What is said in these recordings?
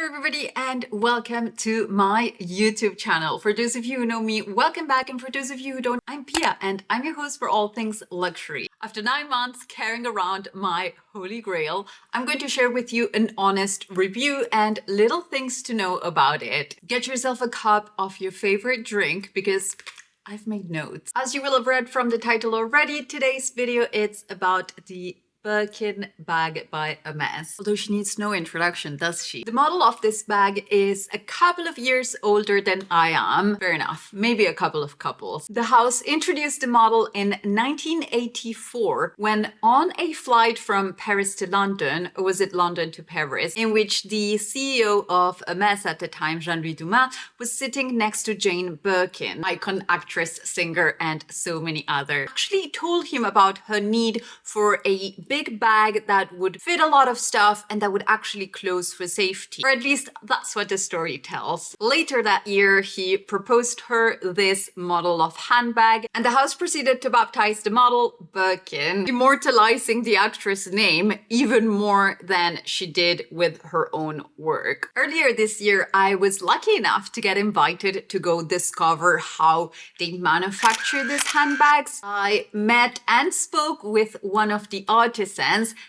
Hello everybody and welcome to my YouTube channel. For those of you who know me, welcome back, and for those of you who don't, I'm Pia and I'm your host for all things luxury. After 9 months carrying around my holy grail, I'm going to share with you an honest review and little things to know about it. Get yourself a cup of your favorite drink because I've made notes. As you will have read from the title already, today's video it's about the Birkin bag by Hermès. Although she needs no introduction, does she? The model of this bag is a couple of years older than I am. Fair enough, maybe a couple of couples. The house introduced the model in 1984 when on a flight from Paris to London, or was it London to Paris, in which the CEO of Hermès at the time, Jean-Louis Dumas, was sitting next to Jane Birkin, icon actress, singer, and so many others. Actually told him about her need for a big bag that would fit a lot of stuff and that would actually close for safety. Or at least that's what the story tells. Later that year, he proposed her this model of handbag, and the house proceeded to baptize the model Birkin, immortalizing the actress' name even more than she did with her own work. Earlier this year, I was lucky enough to get invited to go discover how they manufacture these handbags. I met and spoke with one of the artisans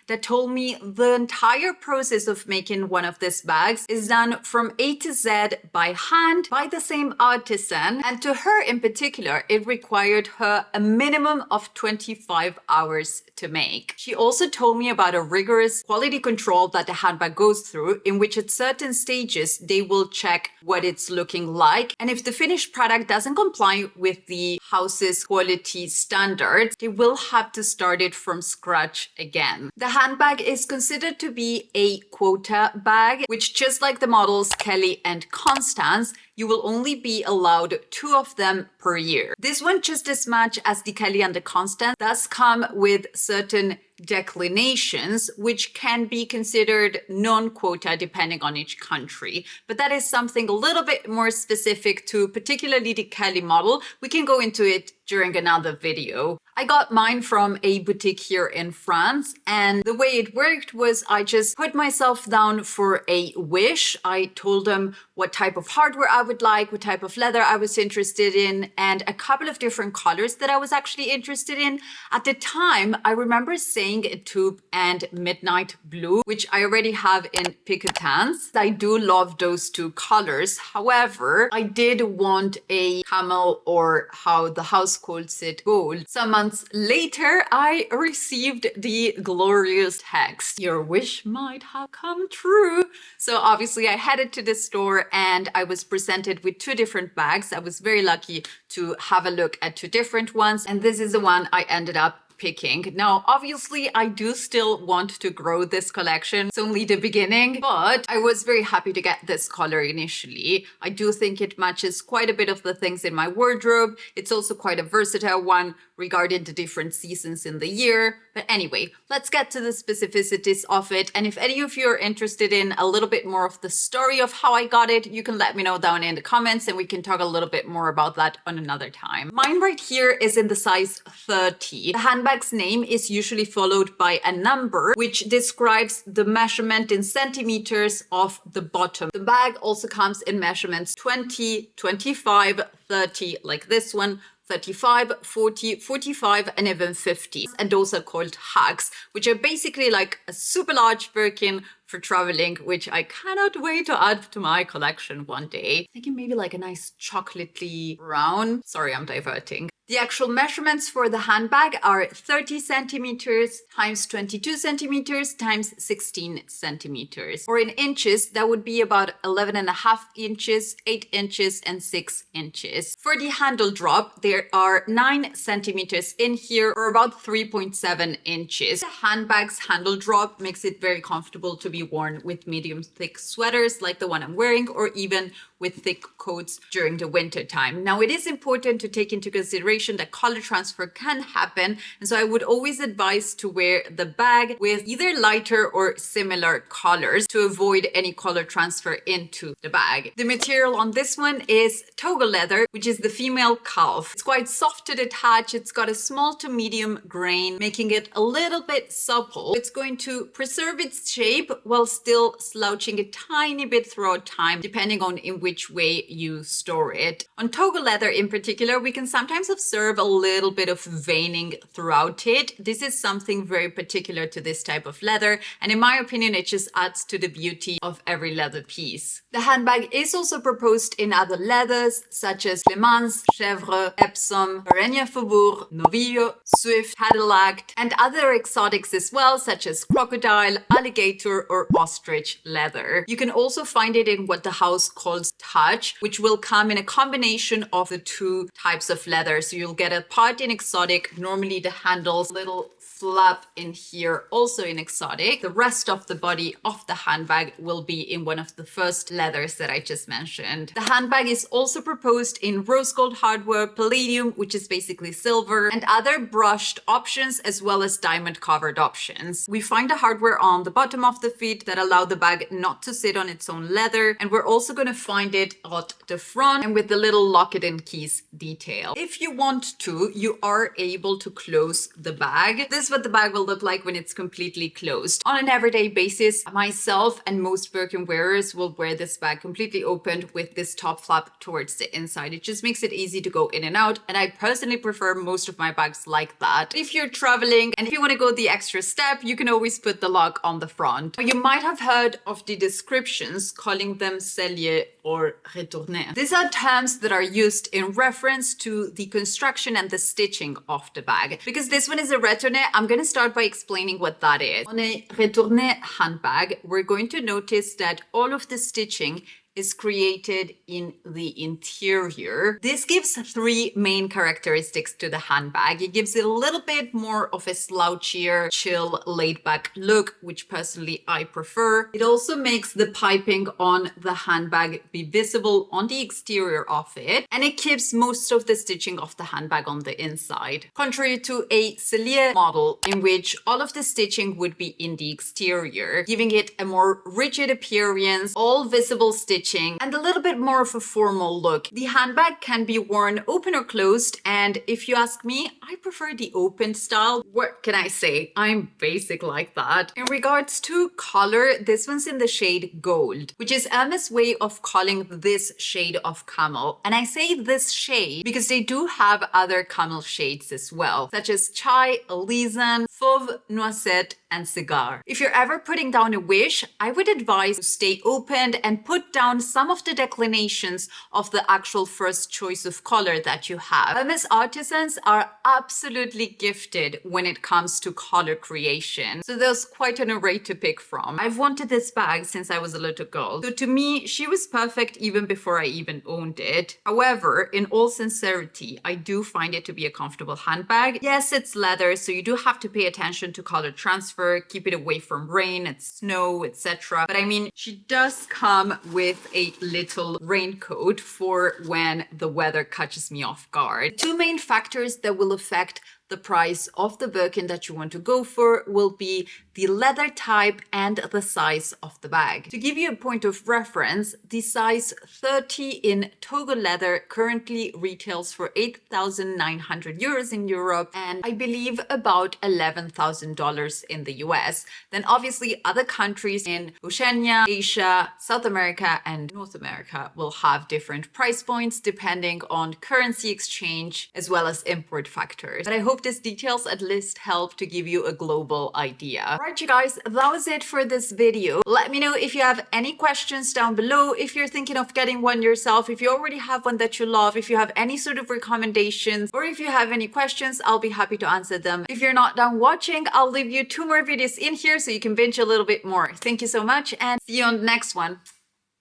that told me the entire process of making one of these bags is done from A to Z by hand by the same artisan, and to her in particular it required her a minimum of 25 hours to make. She also told me about a rigorous quality control that the handbag goes through, in which at certain stages they will check what it's looking like, and if the finished product doesn't comply with the house's quality standards, they will have to start it from scratch again. The handbag is considered to be a quota bag, which just like the models Kelly and Constance, you will only be allowed 2 of them per year. This one, just as much as the Kelly and the Constance, does come with certain declinations, which can be considered non-quota depending on each country. But that is something a little bit more specific to particularly the Kelly model. We can go into it during another video. I got mine from a boutique here in France, and the way it worked was I just put myself down for a wish. I told them what type of hardware I would like, what type of leather I was interested in, and a couple of different colors that I was actually interested in. At the time, I remember saying a taupe and midnight blue, which I already have in picotins. I do love those 2 colors. However, I did want a camel, or how the house calls it, gold. Some months later, I received the glorious text, "Your wish might have come true." So obviously I headed to the store and I was presented with 2 different bags. I was very lucky to have a look at 2 different ones, and this is the one I ended up picking. Now, obviously, I do still want to grow this collection. It's only the beginning, but I was very happy to get this color initially. I do think it matches quite a bit of the things in my wardrobe. It's also quite a versatile one regarding the different seasons in the year. But anyway, let's get to the specificities of it. And if any of you are interested in a little bit more of the story of how I got it, you can let me know down in the comments and we can talk a little bit more about that on another time. Mine right here is in the size 30. The handbag's name is usually followed by a number, which describes the measurement in centimeters of the bottom. The bag also comes in measurements 20, 25, 30, like this one, 35, 40, 45, and even 50. And those are called hacks, which are basically like a super large Birkin for traveling, which I cannot wait to add to my collection one day. Thinking maybe like a nice chocolatey brown. Sorry, I'm diverting. The actual measurements for the handbag are 30 centimeters times 22 centimeters times 16 centimeters. Or in inches, that would be about 11.5 inches, 8 inches, and 6 inches. For the handle drop, there are 9 centimeters in here, or about 3.7 inches. The handbag's handle drop makes it very comfortable to be worn with medium thick sweaters like the one I'm wearing, or even with thick coats during the winter time. Now, it is important to take into consideration that color transfer can happen, and so I would always advise to wear the bag with either lighter or similar colors to avoid any color transfer into the bag. The material on this one is togo leather, which is the female calf. It's quite soft to detach. It's got a small to medium grain, making it a little bit supple. It's going to preserve its shape while still slouching a tiny bit throughout time, depending on in which way you store it. On togo leather in particular, we can sometimes observe a little bit of veining throughout it. This is something very particular to this type of leather, and in my opinion, it just adds to the beauty of every leather piece. The handbag is also proposed in other leathers, such as Le Mans, Chèvre, Epsom, Orania Faubourg, Novillo, Swift, Cadillac, and other exotics as well, such as crocodile, alligator, or ostrich leather. You can also find it in what the house calls touch, which will come in a combination of the two types of leather. So you'll get a part in exotic, normally the handles, little flap in here, also in exotic. The rest of the body of the handbag will be in one of the first leathers that I just mentioned. The handbag is also proposed in rose gold hardware, palladium, which is basically silver, and other brushed options, as well as diamond covered options. We find the hardware on the bottom of the feet that allow the bag not to sit on its own leather, and we're also going to find it at the front and with the little locket and keys detail. If you want to, you are able to close the bag. This is what the bag will look like when it's completely closed. On an everyday basis, myself and most Birkin wearers will wear this bag completely opened with this top flap towards the inside. It just makes it easy to go in and out, and I personally prefer most of my bags like that. If you're traveling and if you want to go the extra step, you can always put the lock on the front. You might have heard of the descriptions calling them cellier or retourné. These are terms that are used in reference to the construction and the stitching of the bag. Because this one is a retourné, I'm going to start by explaining what that is. On a retourné handbag, we're going to notice that all of the stitching is created in the interior. This gives three main characteristics to the handbag. It gives it a little bit more of a slouchier, chill, laid-back look, which personally I prefer. It also makes the piping on the handbag be visible on the exterior of it, and it keeps most of the stitching of the handbag on the inside. Contrary to a cellier model, in which all of the stitching would be in the exterior, giving it a more rigid appearance, all visible stitching, and a little bit more of a formal look. The handbag can be worn open or closed, and if you ask me, I prefer the open style. What can I say? I'm basic like that. In regards to color, this one's in the shade gold, which is Hermès' way of calling this shade of camel. And I say this shade because they do have other camel shades as well, such as chai, alizarin, fauve, noisette, and cigar. If you're ever putting down a wish, I would advise to stay open and put down some of the declinations of the actual first choice of color that you have. Hermès artisans are absolutely gifted when it comes to color creation. So there's quite an array to pick from. I've wanted this bag since I was a little girl. So to me, she was perfect even before I even owned it. However, in all sincerity, I do find it to be a comfortable handbag. Yes, it's leather, so you do have to pay attention to color transfer, keep it away from rain and snow, etc. But I mean, she does come with a little raincoat for when the weather catches me off guard. Two main factors that will affect the price of the Birkin that you want to go for will be the leather type and the size of the bag. To give you a point of reference, the size 30 in togo leather currently retails for 8,900 euros in Europe, and I believe about $11,000 in the US. Then obviously other countries in Oceania, Asia, South America, and North America will have different price points depending on currency exchange as well as import factors. But I hope these details at least help to give you a global idea. Right, you guys, that was it for this video. Let me know if you have any questions down below, if you're thinking of getting one yourself, if you already have one that you love, if you have any sort of recommendations, or if you have any questions, I'll be happy to answer them. If you're not done watching, I'll leave you 2 more videos in here so you can binge a little bit more. Thank you so much, and see you on the next one.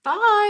Bye!